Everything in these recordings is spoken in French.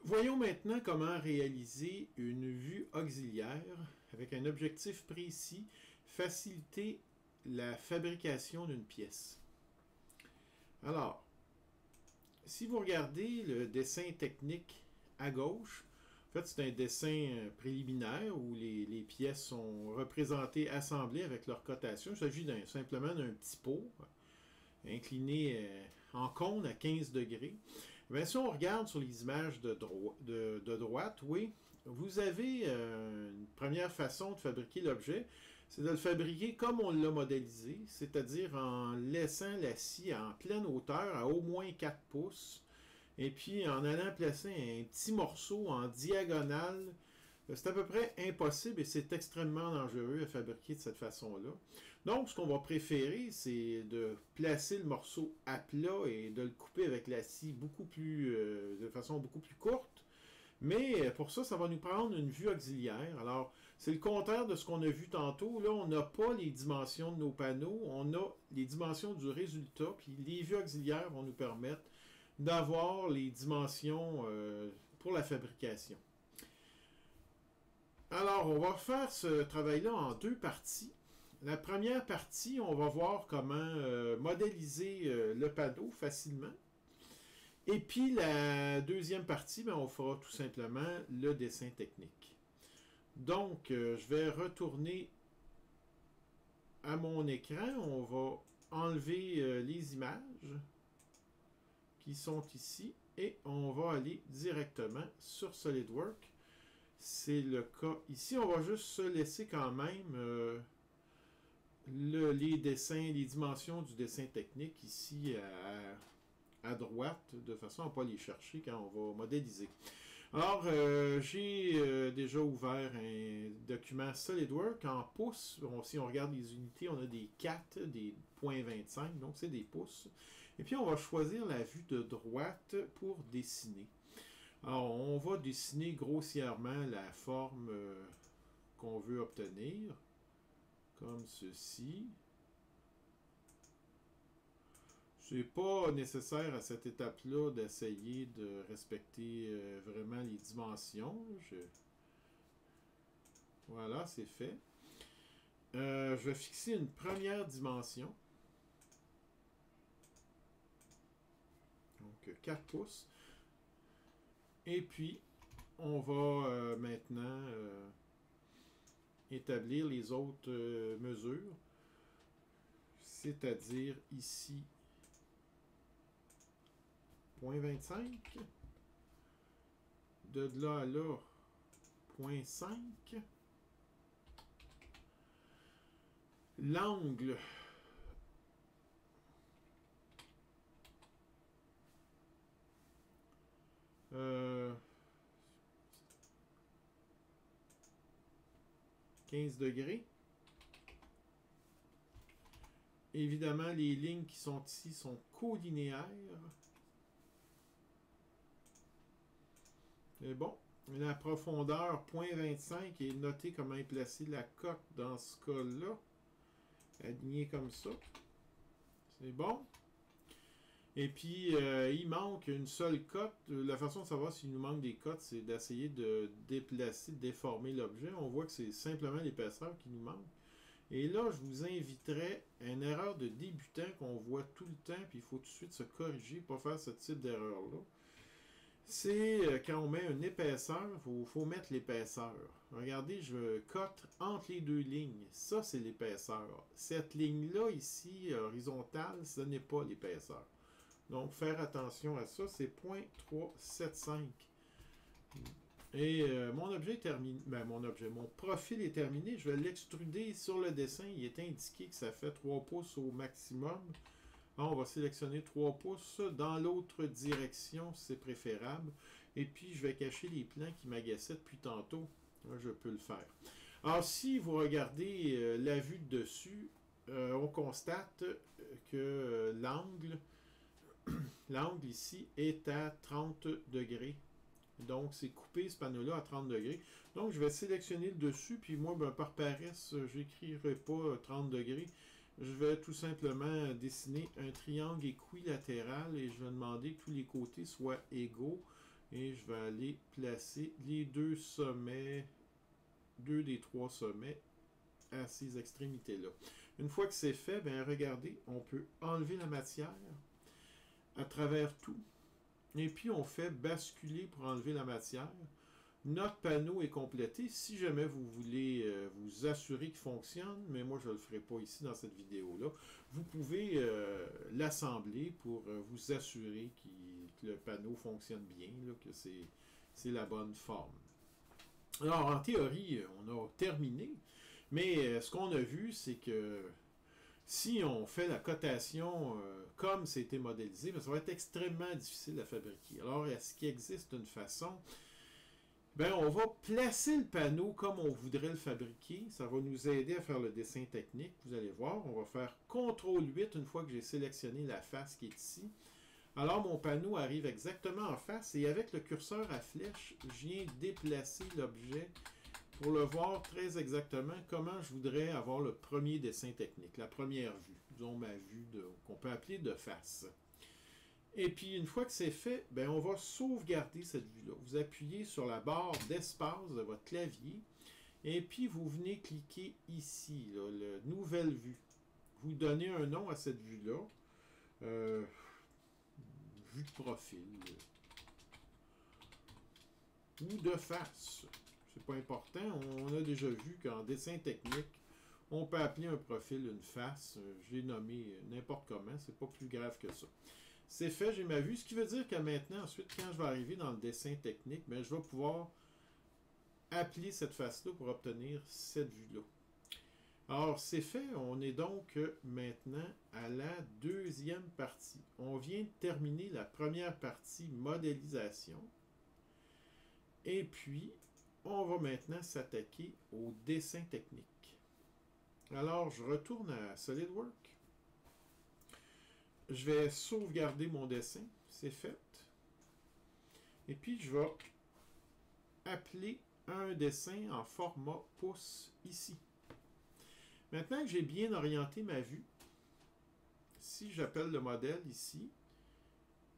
Voyons maintenant comment réaliser une vue auxiliaire avec un objectif précis, faciliter la fabrication d'une pièce. Alors, si vous regardez le dessin technique à gauche, en fait c'est un dessin préliminaire où les pièces sont représentées, assemblées avec leur cotation. Il s'agit simplement d'un petit pot incliné en cône à 15 degrés. Bien, si on regarde sur les images de droite, oui, vous avez une première façon de fabriquer l'objet, c'est de le fabriquer comme on l'a modélisé, c'est-à-dire en laissant la scie en pleine hauteur à au moins 4 pouces, et puis en allant placer un petit morceau en diagonale. C'est à peu près impossible et c'est extrêmement dangereux à fabriquer de cette façon-là. Donc, ce qu'on va préférer, c'est de placer le morceau à plat et de le couper avec la scie de façon beaucoup plus courte. Mais pour ça, ça va nous prendre une vue auxiliaire. Alors, c'est le contraire de ce qu'on a vu tantôt. Là, on n'a pas les dimensions de nos panneaux, on a les dimensions du résultat, puis les vues auxiliaires vont nous permettre d'avoir les dimensions pour la fabrication. Alors, on va faire ce travail-là en deux parties. La première partie, on va voir comment modéliser le panneau facilement. Et puis, la deuxième partie, ben, on fera tout simplement le dessin technique. Donc, je vais retourner à mon écran. On va enlever les images qui sont ici et on va aller directement sur SolidWorks. C'est le cas ici. On va juste se laisser quand même les dessins, les dimensions du dessin technique ici à droite, de façon à ne pas les chercher quand on va modéliser. Alors, j'ai déjà ouvert un document SolidWorks en pouces. Bon, si on regarde les unités, on a des 4, des .25, donc c'est des pouces. Et puis, on va choisir la vue de droite pour dessiner. Alors, on va dessiner grossièrement la forme qu'on veut obtenir, comme ceci. C'est pas nécessaire à cette étape-là d'essayer de respecter vraiment les dimensions. Voilà, c'est fait. Je vais fixer une première dimension. Donc, 4 pouces. Et puis, on va maintenant établir les autres mesures. C'est-à-dire ici, 0.25. De là à là, 0.5. L'angle, euh, 15 degrés. Évidemment, les lignes qui sont ici sont collinéaires. C'est bon. La profondeur 0.25 est notée comment est placée la cote dans ce cas-là. Alignée comme ça. C'est bon. Et puis, il manque une seule cote. La façon de savoir s'il nous manque des cotes, c'est d'essayer de déplacer, de déformer l'objet. On voit que c'est simplement l'épaisseur qui nous manque. Et là, je vous inviterais à une erreur de débutant qu'on voit tout le temps, puis il faut tout de suite se corriger pour pas faire ce type d'erreur-là. C'est quand on met une épaisseur, il faut mettre l'épaisseur. Regardez, je cote entre les deux lignes. Ça, c'est l'épaisseur. Cette ligne-là, ici, horizontale, ce n'est pas l'épaisseur. Donc, faire attention à ça, c'est 0.375. Et mon objet est terminé. Ben, mon profil est terminé. Je vais l'extruder sur le dessin. Il est indiqué que ça fait 3 pouces au maximum. Alors, on va sélectionner 3 pouces. Dans l'autre direction, c'est préférable. Et puis, je vais cacher les plans qui m'agaçaient depuis tantôt. Là, je peux le faire. Alors, si vous regardez la vue de dessus, on constate que l'angle ici est à 30 degrés. Donc, c'est coupé ce panneau-là à 30 degrés. Donc, je vais sélectionner le dessus, puis moi, ben, par paresse, je n'écrirai pas 30 degrés. Je vais tout simplement dessiner un triangle équilatéral et je vais demander que tous les côtés soient égaux. Et je vais aller placer les deux sommets, deux des trois sommets à ces extrémités-là. Une fois que c'est fait, bien regardez, on peut enlever la matière à travers tout. Et puis on fait basculer pour enlever la matière. Notre panneau est complété. Si jamais vous voulez vous assurer qu'il fonctionne, mais moi je ne le ferai pas ici dans cette vidéo-là, vous pouvez l'assembler pour vous assurer que le panneau fonctionne bien, là, que c'est la bonne forme. Alors en théorie, on a terminé, mais ce qu'on a vu, c'est que si on fait la cotation comme c'était modélisé, ça va être extrêmement difficile à fabriquer. Alors, est-ce qu'il existe une façon? Bien, on va placer le panneau comme on voudrait le fabriquer. Ça va nous aider à faire le dessin technique. Vous allez voir, on va faire CTRL-8 une fois que j'ai sélectionné la face qui est ici. Alors, mon panneau arrive exactement en face et avec le curseur à flèche, je viens déplacer l'objet pour le voir très exactement comment je voudrais avoir le premier dessin technique, la première vue, disons ma vue qu'on peut appeler de face. Et puis, une fois que c'est fait, ben, on va sauvegarder cette vue-là. Vous appuyez sur la barre d'espace de votre clavier et puis vous venez cliquer ici, là, le nouvelle vue. Vous donnez un nom à cette vue-là. Vue de profil. Ou de face. C'est pas important. On a déjà vu qu'en dessin technique, on peut appeler un profil une face. Je l'ai nommé n'importe comment. C'est pas plus grave que ça. C'est fait, j'ai ma vue. Ce qui veut dire que maintenant, ensuite, quand je vais arriver dans le dessin technique, bien, je vais pouvoir appeler cette face-là pour obtenir cette vue-là. Alors, c'est fait. On est donc maintenant à la deuxième partie. On vient de terminer la première partie modélisation. Et puis, on va maintenant s'attaquer au dessin technique. Alors, je retourne à SolidWorks. Je vais sauvegarder mon dessin. C'est fait. Et puis, je vais appeler un dessin en format pouce ici. Maintenant que j'ai bien orienté ma vue, si j'appelle le modèle ici,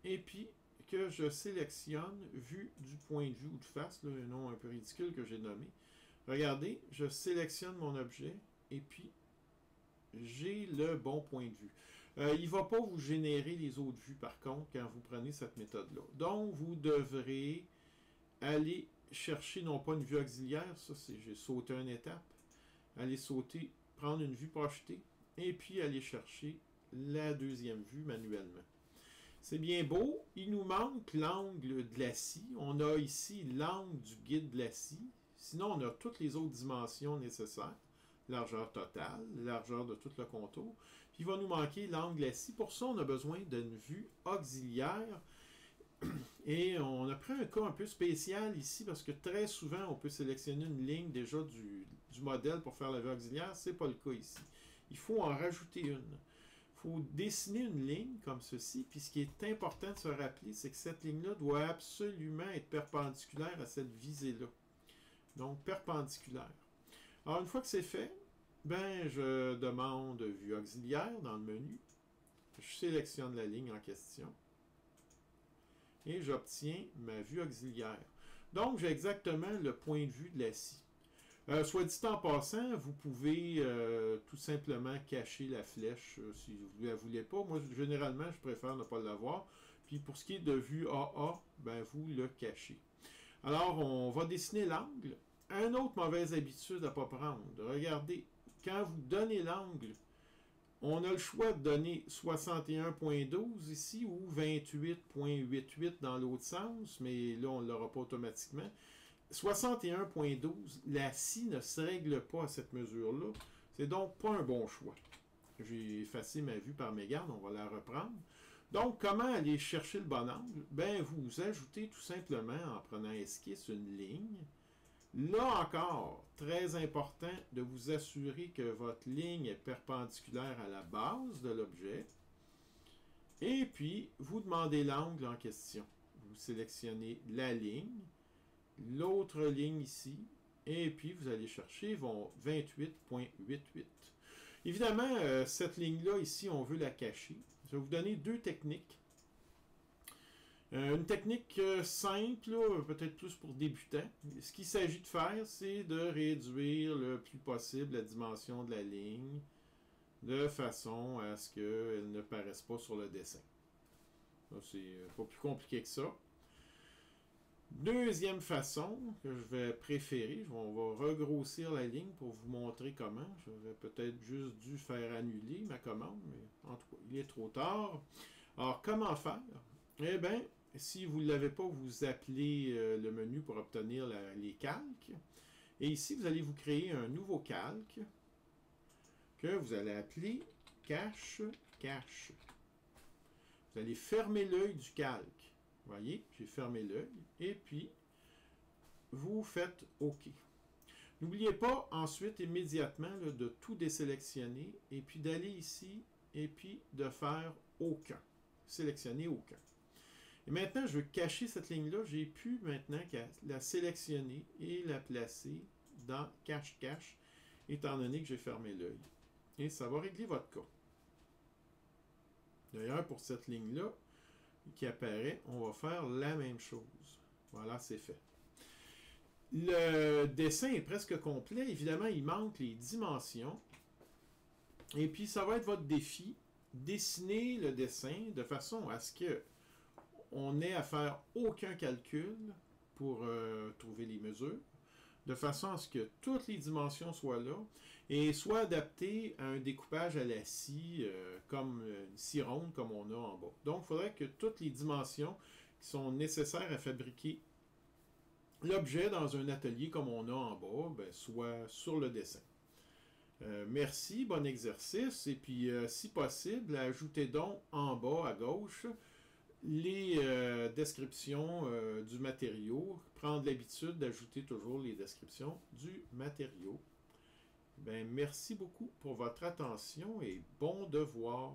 et puis que je sélectionne vue du point de vue ou de face, là, un nom un peu ridicule que j'ai nommé, regardez, je sélectionne mon objet, et puis j'ai le bon point de vue. Il ne va pas vous générer les autres vues, par contre, quand vous prenez cette méthode-là. Donc, vous devrez aller chercher, non pas une vue auxiliaire, ça c'est, j'ai sauté une étape, aller sauter, prendre une vue projetée, et puis aller chercher la deuxième vue manuellement. C'est bien beau, il nous manque l'angle de la scie. On a ici l'angle du guide de la scie. Sinon, on a toutes les autres dimensions nécessaires. Largeur totale, largeur de tout le contour. Puis il va nous manquer l'angle de la scie. Pour ça, on a besoin d'une vue auxiliaire. Et on a pris un cas un peu spécial ici parce que très souvent, on peut sélectionner une ligne déjà du modèle pour faire la vue auxiliaire. Ce n'est pas le cas ici. Il faut en rajouter une. Il faut dessiner une ligne comme ceci. Puis ce qui est important de se rappeler, c'est que cette ligne-là doit absolument être perpendiculaire à cette visée-là. Donc, perpendiculaire. Alors, une fois que c'est fait, ben, je demande vue auxiliaire dans le menu. Je sélectionne la ligne en question. Et j'obtiens ma vue auxiliaire. Donc, j'ai exactement le point de vue de la scie. Soit dit en passant, vous pouvez tout simplement cacher la flèche si vous ne la voulez pas. Moi, généralement, je préfère ne pas l'avoir. Puis pour ce qui est de vue AA, ben, vous le cachez. Alors, on va dessiner l'angle. Une autre mauvaise habitude à ne pas prendre. Regardez, quand vous donnez l'angle, on a le choix de donner 61.12 ici ou 28.88 dans l'autre sens, mais là, on ne l'aura pas automatiquement. 61.12, la scie ne se règle pas à cette mesure-là. C'est donc pas un bon choix. J'ai effacé ma vue par mégarde, on va la reprendre. Donc, comment aller chercher le bon angle? Ben, vous ajoutez tout simplement, en prenant esquisse, une ligne. Là encore, très important de vous assurer que votre ligne est perpendiculaire à la base de l'objet. Et puis, vous demandez l'angle en question. Vous sélectionnez la ligne, l'autre ligne ici, et puis vous allez chercher vos 28.88. Évidemment, cette ligne-là, ici, on veut la cacher. Je vais vous donner deux techniques. Une technique simple, peut-être plus pour débutants. Ce qu'il s'agit de faire, c'est de réduire le plus possible la dimension de la ligne de façon à ce qu'elle ne paraisse pas sur le dessin. C'est pas plus compliqué que ça. Deuxième façon que je vais préférer, on va regrossir la ligne pour vous montrer comment. Je vais peut-être juste dû faire annuler ma commande, mais en tout cas, il est trop tard. Alors, comment faire? Eh bien, si vous ne l'avez pas, vous appelez le menu pour obtenir les calques. Et ici, vous allez vous créer un nouveau calque que vous allez appeler cache-cache. Vous allez fermer l'œil du calque. Vous voyez, j'ai fermé l'œil. Et puis, vous faites OK. N'oubliez pas ensuite, immédiatement, là, de tout désélectionner et puis d'aller ici et puis de faire aucun. Sélectionner aucun. Et maintenant, je veux cacher cette ligne-là. J'ai pu maintenant la sélectionner et la placer dans cache-cache, étant donné que j'ai fermé l'œil. Et ça va régler votre cas. D'ailleurs, pour cette ligne-là qui apparaît, on va faire la même chose. Voilà, c'est fait. Le dessin est presque complet. Évidemment, il manque les dimensions. Et puis, ça va être votre défi. Dessiner le dessin de façon à ce que on ait à faire aucun calcul pour trouver les mesures, de façon à ce que toutes les dimensions soient là et soient adaptées à un découpage à la scie, comme une scie ronde comme on a en bas. Donc, il faudrait que toutes les dimensions qui sont nécessaires à fabriquer l'objet dans un atelier comme on a en bas, ben, soient sur le dessin. Merci, bon exercice. Et puis, si possible, ajoutez donc en bas à gauche les descriptions du matériau. Prendre l'habitude d'ajouter toujours les descriptions du matériau. Ben, merci beaucoup pour votre attention et bon devoir.